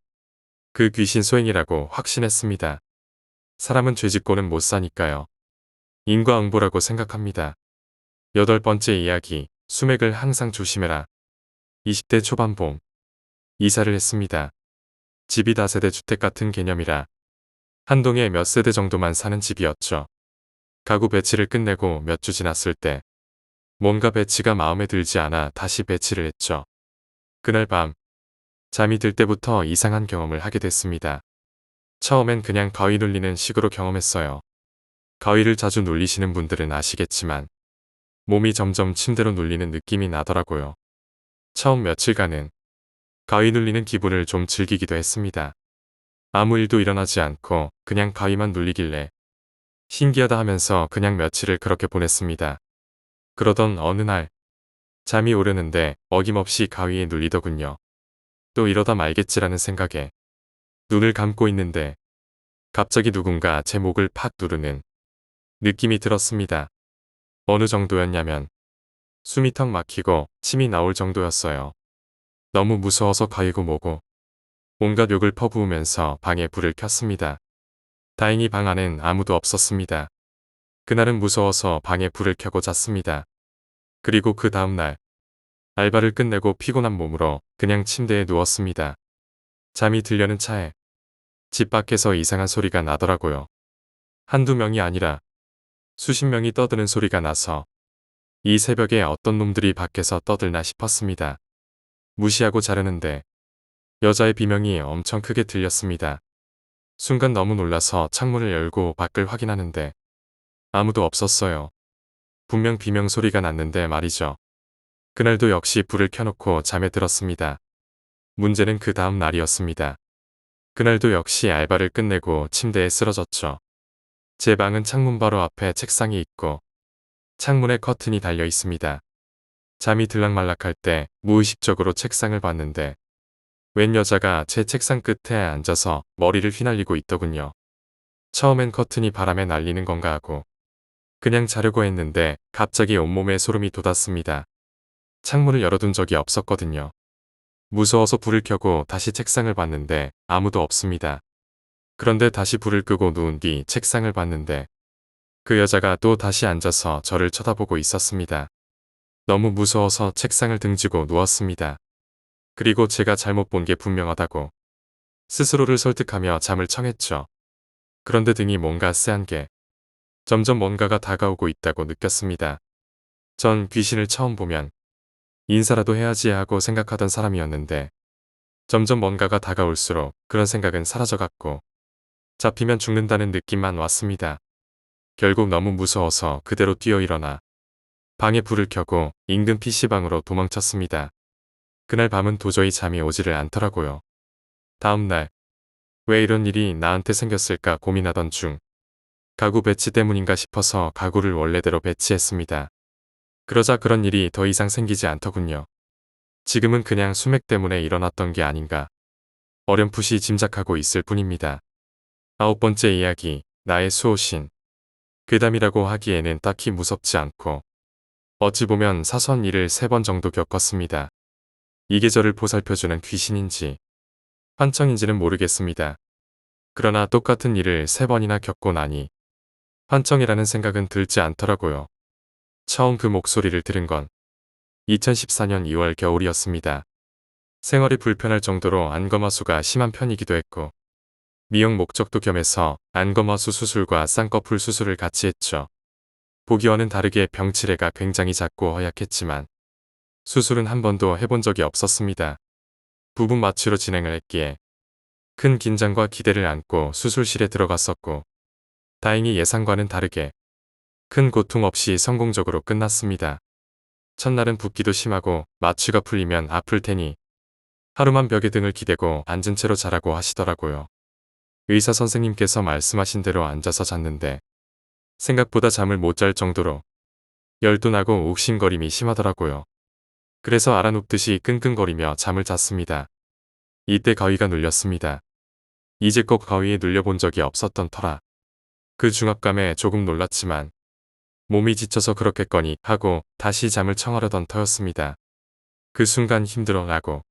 그 귀신 소행이라고 확신했습니다. 사람은 죄짓고는 못 사니까요. 인과응보라고 생각합니다. 8번째 이야기, 수맥을 항상 조심해라. 20대 초반 봄, 이사를 했습니다. 집이 다세대 주택 같은 개념이라 한 동에 몇 세대 정도만 사는 집이었죠. 가구 배치를 끝내고 몇 주 지났을 때 뭔가 배치가 마음에 들지 않아 다시 배치를 했죠. 그날 밤 잠이 들 때부터 이상한 경험을 하게 됐습니다. 처음엔 그냥 가위 눌리는 식으로 경험했어요. 가위를 자주 눌리시는 분들은 아시겠지만 몸이 점점 침대로 눌리는 느낌이 나더라고요. 처음 며칠간은 가위 눌리는 기분을 좀 즐기기도 했습니다. 아무 일도 일어나지 않고 그냥 가위만 눌리길래 신기하다 하면서 그냥 며칠을 그렇게 보냈습니다. 그러던 어느 날 잠이 오려는데 어김없이 가위에 눌리더군요. 또 이러다 말겠지라는 생각에 눈을 감고 있는데 갑자기 누군가 제 목을 팍 누르는 느낌이 들었습니다. 어느 정도였냐면 숨이 턱 막히고 침이 나올 정도였어요. 너무 무서워서 가위고 뭐고 온갖 욕을 퍼부으면서 방에 불을 켰습니다. 다행히 방 안엔 아무도 없었습니다. 그날은 무서워서 방에 불을 켜고 잤습니다. 그리고 그 다음날 알바를 끝내고 피곤한 몸으로 그냥 침대에 누웠습니다. 잠이 들려는 차에 집 밖에서 이상한 소리가 나더라고요. 한두 명이 아니라 수십 명이 떠드는 소리가 나서 이 새벽에 어떤 놈들이 밖에서 떠들나 싶었습니다. 무시하고 자려는데 여자의 비명이 엄청 크게 들렸습니다. 순간 너무 놀라서 창문을 열고 밖을 확인하는데 아무도 없었어요. 분명 비명 소리가 났는데 말이죠. 그날도 역시 불을 켜놓고 잠에 들었습니다. 문제는 그 다음 날이었습니다. 그날도 역시 알바를 끝내고 침대에 쓰러졌죠. 제 방은 창문 바로 앞에 책상이 있고 창문에 커튼이 달려 있습니다. 잠이 들락말락할 때 무의식적으로 책상을 봤는데 웬 여자가 제 책상 끝에 앉아서 머리를 휘날리고 있더군요. 처음엔 커튼이 바람에 날리는 건가 하고 그냥 자려고 했는데 갑자기 온몸에 소름이 돋았습니다. 창문을 열어둔 적이 없었거든요. 무서워서 불을 켜고 다시 책상을 봤는데 아무도 없습니다. 그런데 다시 불을 끄고 누운 뒤 책상을 봤는데 그 여자가 또 다시 앉아서 저를 쳐다보고 있었습니다. 너무 무서워서 책상을 등지고 누웠습니다. 그리고 제가 잘못 본 게 분명하다고 스스로를 설득하며 잠을 청했죠. 그런데 등이 뭔가 쎄한 게 점점 뭔가가 다가오고 있다고 느꼈습니다. 전 귀신을 처음 보면 인사라도 해야지 하고 생각하던 사람이었는데 점점 뭔가가 다가올수록 그런 생각은 사라져갔고 잡히면 죽는다는 느낌만 왔습니다. 결국 너무 무서워서 그대로 뛰어 일어나 방에 불을 켜고 인근 PC방으로 도망쳤습니다. 그날 밤은 도저히 잠이 오지를 않더라고요. 다음날 왜 이런 일이 나한테 생겼을까 고민하던 중 가구 배치 때문인가 싶어서 가구를 원래대로 배치했습니다. 그러자 그런 일이 더 이상 생기지 않더군요. 지금은 그냥 수맥 때문에 일어났던 게 아닌가 어렴풋이 짐작하고 있을 뿐입니다. 9번째 이야기, 나의 수호신. 괴담이라고 하기에는 딱히 무섭지 않고 어찌 보면 사소한 일을 3번 정도 겪었습니다. 이게 저를 보살펴주는 귀신인지 환청인지는 모르겠습니다. 그러나 똑같은 일을 3번이나 겪고 나니 환청이라는 생각은 들지 않더라고요. 처음 그 목소리를 들은 건 2014년 2월 겨울이었습니다. 생활이 불편할 정도로 안검하수가 심한 편이기도 했고 미용 목적도 겸해서 안검하수 수술과 쌍꺼풀 수술을 같이 했죠. 보기와는 다르게 병치레가 굉장히 작고 허약했지만 수술은 한 번도 해본 적이 없었습니다. 부분 마취로 진행을 했기에 큰 긴장과 기대를 안고 수술실에 들어갔었고 다행히 예상과는 다르게 큰 고통 없이 성공적으로 끝났습니다. 첫날은 붓기도 심하고 마취가 풀리면 아플 테니 하루만 벽에 등을 기대고 앉은 채로 자라고 하시더라고요. 의사 선생님께서 말씀하신 대로 앉아서 잤는데 생각보다 잠을 못 잘 정도로 열도 나고 욱신거림이 심하더라고요. 그래서 알아눕듯이 끙끙거리며 잠을 잤습니다. 이때 가위가 눌렸습니다. 이제껏 가위에 눌려본 적이 없었던 터라 그 중압감에 조금 놀랐지만 몸이 지쳐서 그렇겠거니 하고 다시 잠을 청하려던 터였습니다. 그 순간 힘들어라고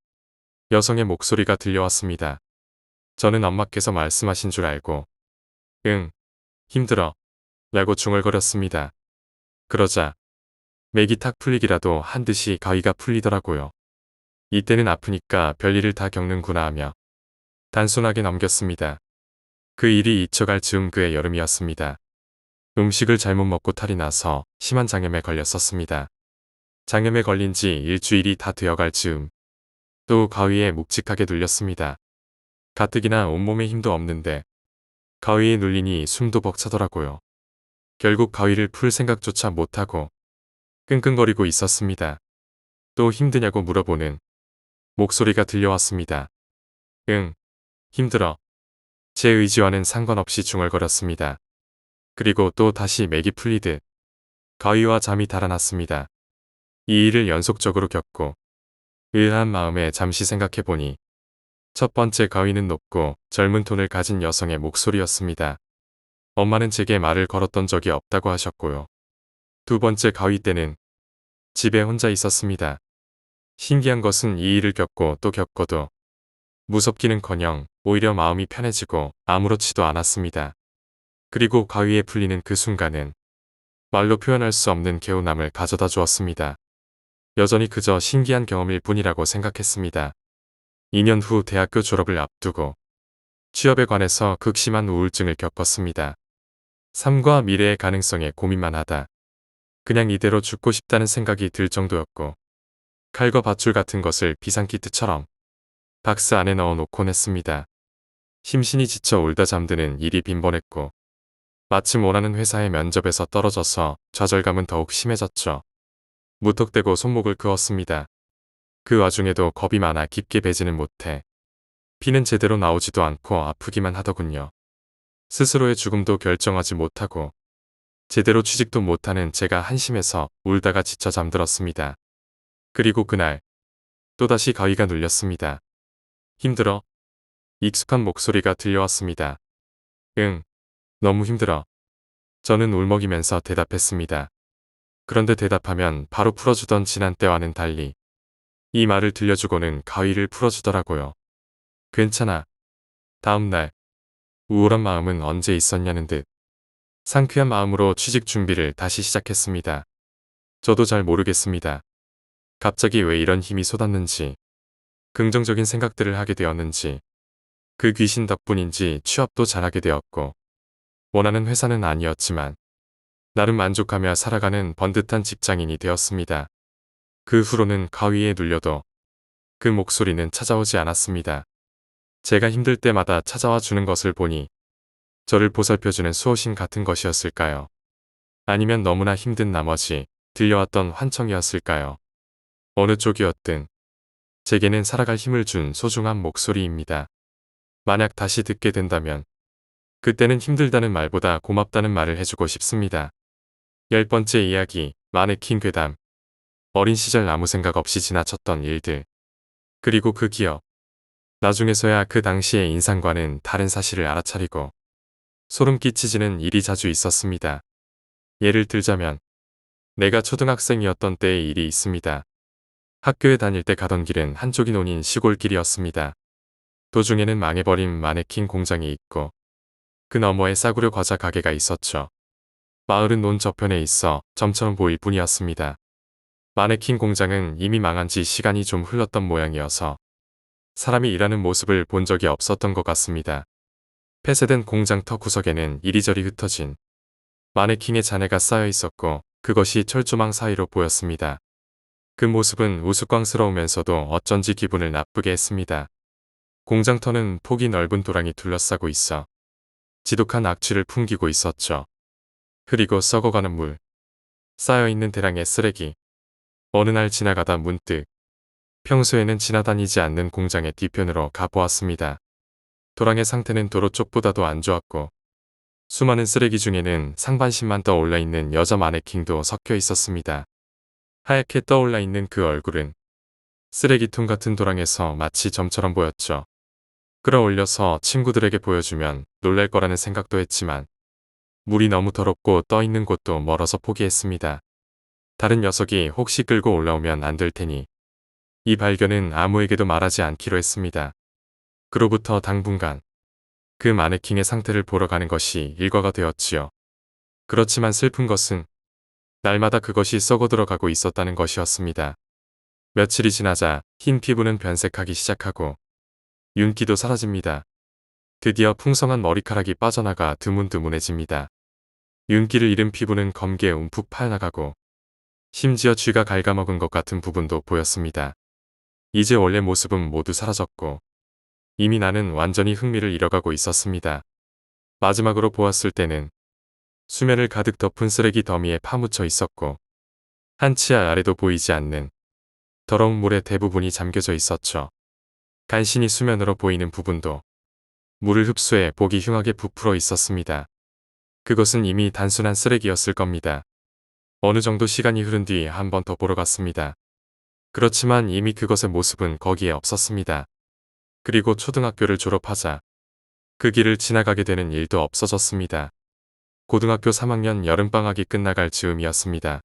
여성의 목소리가 들려왔습니다. 저는 엄마께서 말씀하신 줄 알고 응, 힘들어 라고 중얼거렸습니다. 그러자 맥이 탁 풀리기라도 한 듯이 가위가 풀리더라고요. 이때는 아프니까 별일을 다 겪는구나 하며 단순하게 넘겼습니다. 그 일이 잊혀갈 즈음 그의 여름이었습니다. 음식을 잘못 먹고 탈이 나서 심한 장염에 걸렸었습니다. 장염에 걸린 지 일주일이 다 되어갈 즈음 또 가위에 묵직하게 눌렸습니다. 가뜩이나 온몸에 힘도 없는데 가위에 눌리니 숨도 벅차더라고요. 결국 가위를 풀 생각조차 못하고 끙끙거리고 있었습니다. 또 힘드냐고 물어보는 목소리가 들려왔습니다. 응, 힘들어. 제 의지와는 상관없이 중얼거렸습니다. 그리고 또 다시 맥이 풀리듯 가위와 잠이 달아났습니다. 이 일을 연속적으로 겪고 의아한 마음에 잠시 생각해보니 첫 번째 가위는 높고 젊은 톤을 가진 여성의 목소리였습니다. 엄마는 제게 말을 걸었던 적이 없다고 하셨고요. 두 번째 가위 때는 집에 혼자 있었습니다. 신기한 것은 이 일을 겪고 또 겪어도 무섭기는커녕 오히려 마음이 편해지고 아무렇지도 않았습니다. 그리고 가위에 풀리는 그 순간은 말로 표현할 수 없는 개운함을 가져다 주었습니다. 여전히 그저 신기한 경험일 뿐이라고 생각했습니다. 2년 후 대학교 졸업을 앞두고 취업에 관해서 극심한 우울증을 겪었습니다. 삶과 미래의 가능성에 고민만 하다 그냥 이대로 죽고 싶다는 생각이 들 정도였고 칼과 밧줄 같은 것을 비상키트처럼 박스 안에 넣어놓곤 했습니다. 심신이 지쳐 울다 잠드는 일이 빈번했고 마침 원하는 회사의 면접에서 떨어져서 좌절감은 더욱 심해졌죠. 무턱대고 손목을 그었습니다. 그 와중에도 겁이 많아 깊게 베지는 못해 피는 제대로 나오지도 않고 아프기만 하더군요. 스스로의 죽음도 결정하지 못하고 제대로 취직도 못하는 제가 한심해서 울다가 지쳐 잠들었습니다. 그리고 그날 또다시 가위가 눌렸습니다. 힘들어? 익숙한 목소리가 들려왔습니다. 응, 너무 힘들어. 저는 울먹이면서 대답했습니다. 그런데 대답하면 바로 풀어주던 지난 때와는 달리 이 말을 들려주고는 가위를 풀어주더라고요. 괜찮아. 다음날 우울한 마음은 언제 있었냐는 듯 상쾌한 마음으로 취직 준비를 다시 시작했습니다. 저도 잘 모르겠습니다. 갑자기 왜 이런 힘이 쏟았는지 긍정적인 생각들을 하게 되었는지 그 귀신 덕분인지 취업도 잘하게 되었고 원하는 회사는 아니었지만 나름 만족하며 살아가는 번듯한 직장인이 되었습니다. 그 후로는 가위에 눌려도 그 목소리는 찾아오지 않았습니다. 제가 힘들 때마다 찾아와 주는 것을 보니 저를 보살펴주는 수호신 같은 것이었을까요? 아니면 너무나 힘든 나머지 들려왔던 환청이었을까요? 어느 쪽이었든 제게는 살아갈 힘을 준 소중한 목소리입니다. 만약 다시 듣게 된다면 그때는 힘들다는 말보다 고맙다는 말을 해주고 싶습니다. 10번째 이야기, 마네킹 괴담. 어린 시절 아무 생각 없이 지나쳤던 일들. 그리고 그 기억. 나중에서야 그 당시의 인상과는 다른 사실을 알아차리고 소름 끼치지는 일이 자주 있었습니다. 예를 들자면 내가 초등학생이었던 때의 일이 있습니다. 학교에 다닐 때 가던 길은 한쪽이 논인 시골길이었습니다. 도중에는 망해버린 마네킹 공장이 있고 그 너머에 싸구려 과자 가게가 있었죠. 마을은 논 저편에 있어 점처럼 보일 뿐이었습니다. 마네킹 공장은 이미 망한 지 시간이 좀 흘렀던 모양이어서 사람이 일하는 모습을 본 적이 없었던 것 같습니다. 폐쇄된 공장터 구석에는 이리저리 흩어진 마네킹의 잔해가 쌓여 있었고 그것이 철조망 사이로 보였습니다. 그 모습은 우스꽝스러우면서도 어쩐지 기분을 나쁘게 했습니다. 공장터는 폭이 넓은 도랑이 둘러싸고 있어 지독한 악취를 풍기고 있었죠. 흐리고 썩어가는 물, 쌓여있는 대량의 쓰레기. 어느 날 지나가다 문득 평소에는 지나다니지 않는 공장의 뒤편으로 가보았습니다. 도랑의 상태는 도로 쪽보다도 안 좋았고 수많은 쓰레기 중에는 상반신만 떠올라 있는 여자 마네킹도 섞여 있었습니다. 하얗게 떠올라 있는 그 얼굴은 쓰레기통 같은 도랑에서 마치 점처럼 보였죠. 끌어올려서 친구들에게 보여주면 놀랄 거라는 생각도 했지만 물이 너무 더럽고 떠 있는 곳도 멀어서 포기했습니다. 다른 녀석이 혹시 끌고 올라오면 안 될 테니 이 발견은 아무에게도 말하지 않기로 했습니다. 그로부터 당분간 그 마네킹의 상태를 보러 가는 것이 일과가 되었지요. 그렇지만 슬픈 것은 날마다 그것이 썩어 들어가고 있었다는 것이었습니다. 며칠이 지나자 흰 피부는 변색하기 시작하고 윤기도 사라집니다. 드디어 풍성한 머리카락이 빠져나가 드문드문해집니다. 윤기를 잃은 피부는 검게 움푹 파여나가고 심지어 쥐가 갉아먹은 것 같은 부분도 보였습니다. 이제 원래 모습은 모두 사라졌고 이미 나는 완전히 흥미를 잃어가고 있었습니다. 마지막으로 보았을 때는 수면을 가득 덮은 쓰레기 더미에 파묻혀 있었고 한 치아 아래도 보이지 않는 더러운 물의 대부분이 잠겨져 있었죠. 간신히 수면으로 보이는 부분도 물을 흡수해 보기 흉하게 부풀어 있었습니다. 그것은 이미 단순한 쓰레기였을 겁니다. 어느 정도 시간이 흐른 뒤 한 번 더 보러 갔습니다. 그렇지만 이미 그것의 모습은 거기에 없었습니다. 그리고 초등학교를 졸업하자 그 길을 지나가게 되는 일도 없어졌습니다. 고등학교 3학년 여름방학이 끝나갈 즈음이었습니다.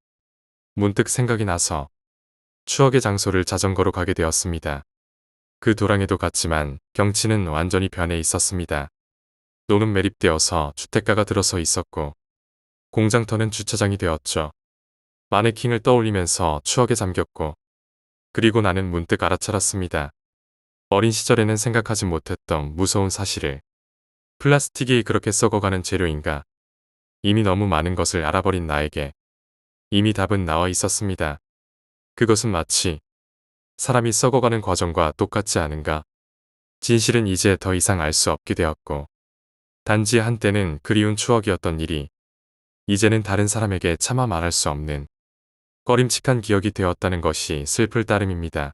문득 생각이 나서 추억의 장소를 자전거로 가게 되었습니다. 그 도랑에도 갔지만 경치는 완전히 변해 있었습니다. 노는 매립되어서 주택가가 들어서 있었고 공장터는 주차장이 되었죠. 마네킹을 떠올리면서 추억에 잠겼고 그리고 나는 문득 알아차렸습니다. 어린 시절에는 생각하지 못했던 무서운 사실을 플라스틱이 그렇게 썩어가는 재료인가. 이미 너무 많은 것을 알아버린 나에게 이미 답은 나와 있었습니다. 그것은 마치 사람이 썩어가는 과정과 똑같지 않은가. 진실은 이제 더 이상 알 수 없게 되었고 단지 한때는 그리운 추억이었던 일이 이제는 다른 사람에게 차마 말할 수 없는 꺼림칙한 기억이 되었다는 것이 슬플 따름입니다.